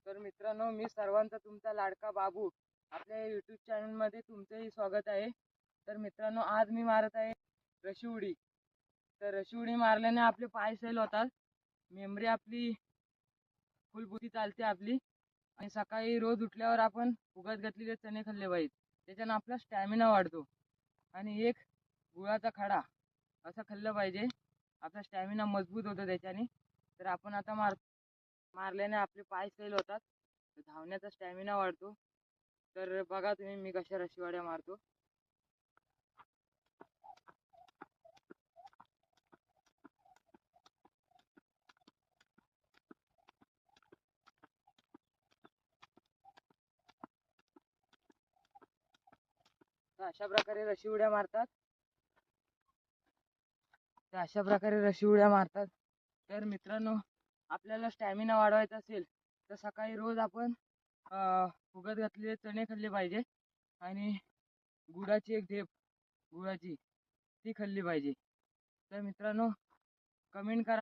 तर मित्रांनो, मी सर्वांचा तुमचा लाडका बाबू आपल्या यूट्यूब चॅनलमध्ये तुमचंही स्वागत आहे. तर मित्रांनो, आज मी मारत आहे रशी उडी. तर रशी उडी मारल्याने आपले पाय सैल होतात, मेमरी आपली फुलबुती चालते आपली, आणि सकाळी रोज उठल्यावर आपण उगत घातलेले चणे खाल्ले पाहिजेत. त्याच्यानं आपला स्टॅमिना वाढतो. आणि एक गुळाचा खडा असं खाल्लं पाहिजे, आपला स्टॅमिना मजबूत होतो त्याच्याने. तर आपण आता मारल्याने आपले पाय सैल होतात, धावण्याचा स्टॅमिना वाढतो. तर बघा तुम्ही मी कशा रशिवाड्या मारतो. तर अशा प्रकारे रशी उड्या मारतात. तर मित्रांनो, आपल्याला स्टॅमिना वाढवायचा असेल तर सकाळी रोज आपण उगत घातलेले चणे खाल्ले पाहिजे, आणि गुळाची एक ढेप गुळाची ती खाल्ली पाहिजे. तर मित्रांनो, कमेंट करा